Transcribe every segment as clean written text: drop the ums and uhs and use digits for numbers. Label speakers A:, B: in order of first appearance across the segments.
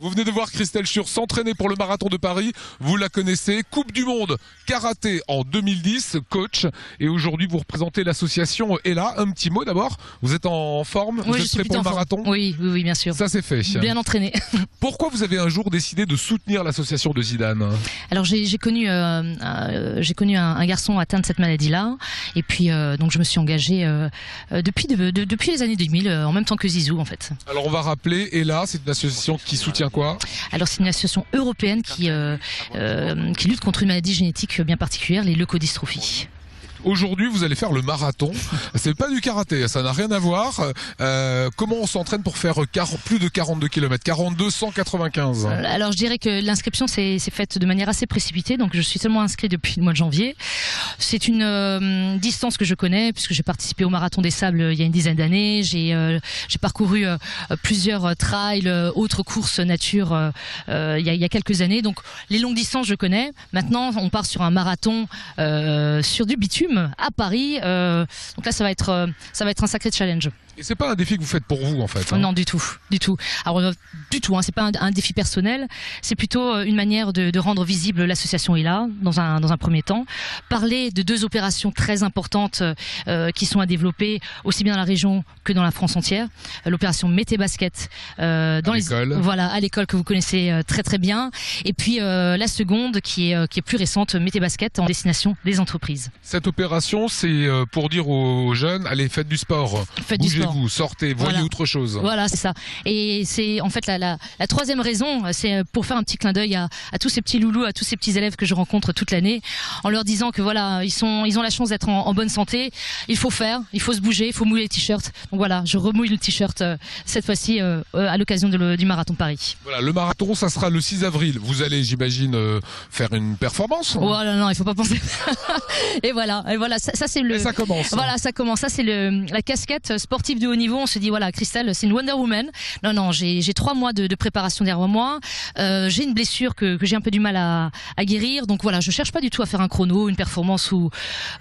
A: Vous venez de voir Christelle Sturz s'entraîner pour le marathon de Paris. Vous la connaissez, Coupe du Monde karaté en 2010, coach. Et aujourd'hui, vous représentez l'association Ella. Un petit mot d'abord. Vous êtes en forme? Vous êtes prêt pour le marathon?
B: Oui, bien sûr.
A: Ça c'est fait.
B: Bien entraîné.
A: Pourquoi vous avez un jour décidé de soutenir l'association de Zidane?
B: Alors j'ai connu un garçon atteint de cette maladie-là. Et puis donc je me suis engagée depuis les années 2000, en même temps que Zizou en fait.
A: Alors on va rappeler, Ella, c'est une association qui soutient quoi?
B: Alors c'est une association européenne qui lutte contre une maladie génétique bien particulière, les leucodystrophies.
A: Aujourd'hui, vous allez faire le marathon. C'est pas du karaté, ça n'a rien à voir. Comment on s'entraîne pour faire plus de 42 km, 42 195?
B: Alors je dirais que l'inscription s'est faite de manière assez précipitée, donc je suis seulement inscrit depuis le mois de janvier. C'est une distance que je connais puisque j'ai participé au marathon des Sables il y a une dizaine d'années. J'ai parcouru plusieurs trails, autres courses nature il y a quelques années. Donc les longues distances je connais. Maintenant on part sur un marathon sur du bitume à Paris, donc là ça va être un sacré challenge.
A: Et c'est pas un défi que vous faites pour vous en fait?
B: Non, du tout. Alors du tout, c'est pas un défi personnel, c'est plutôt une manière de rendre visible l'association Ella dans un premier temps, parler de deux opérations très importantes qui sont à développer aussi bien dans la région que dans la France entière. L'opération Mété Basket à l'école que vous connaissez très très bien, et puis la seconde qui est plus récente, Mété Basket en destination des entreprises.
A: Cette opération, c'est pour dire aux jeunes, allez, faites du sport. Bougez-vous, sortez, voyez autre chose.
B: Voilà, c'est ça. Et c'est en fait la troisième raison, c'est pour faire un petit clin d'œil à tous ces petits loulous, à tous ces petits élèves que je rencontre toute l'année, en leur disant que voilà, ils ont la chance d'être en bonne santé. Il faut se bouger, il faut mouiller les t-shirts. Donc voilà, je remouille le t-shirt cette fois-ci à l'occasion du marathon de Paris.
A: Voilà, le marathon, ça sera le 6 avril. Vous allez, j'imagine, faire une performance.
B: Non, il faut pas penser. Et voilà, ça c'est le.
A: Et ça commence.
B: Voilà, ça commence. Ça c'est la casquette sportive de haut niveau. On se dit voilà, Christelle, c'est une Wonder Woman. Non, j'ai 3 mois de préparation derrière moi. J'ai une blessure que j'ai un peu du mal à guérir. Donc voilà, je cherche pas du tout à faire un chrono, une performance ou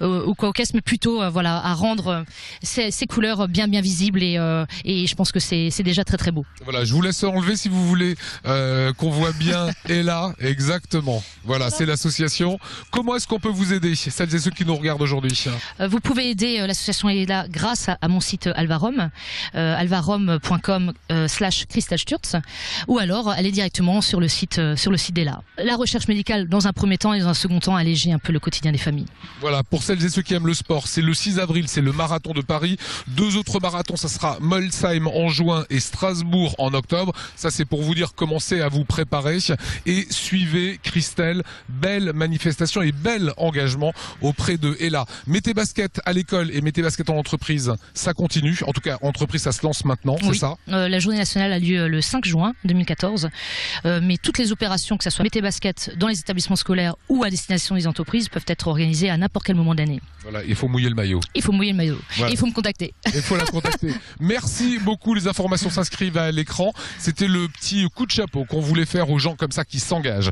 B: quoi au caisse, mais plutôt à rendre ces couleurs bien visibles et je pense que c'est déjà très très beau. Voilà,
A: je vous laisse enlever si vous voulez qu'on voit bien Ella. Exactement. Voilà, c'est l'association. Comment est-ce qu'on peut vous aider, celles et ceux qui nous regardent aujourd'hui?
B: Vous pouvez aider l'association Ella grâce à mon site Alvarom, alvarom.com/Christelle Sturz, ou alors aller directement sur le site d'Ella. La recherche médicale dans un premier temps et dans un second temps alléger un peu le quotidien des familles.
A: Voilà, pour celles et ceux qui aiment le sport, c'est le 6 avril, c'est le marathon de Paris. 2 autres marathons, ça sera Molsheim en juin et Strasbourg en octobre. Ça c'est pour vous dire, commencez à vous préparer et suivez Christelle. Belle manifestation et bel engagement auprès de Ella. Mété Basket à l'école et Mété Basket en entreprise, ça continue. En tout cas, entreprise, ça se lance maintenant,
B: oui.
A: C'est ça?
B: La journée nationale a lieu le 5 juin 2014. Mais toutes les opérations, que ce soit Mété Basket dans les établissements scolaires ou à destination des entreprises, peuvent être organisées à n'importe quel moment d'année.
A: Voilà, il faut mouiller le maillot.
B: Voilà. Et il faut me contacter.
A: Il faut la contacter. Merci beaucoup. Les informations s'inscrivent à l'écran. C'était le petit coup de chapeau qu'on voulait faire aux gens comme ça qui s'engagent.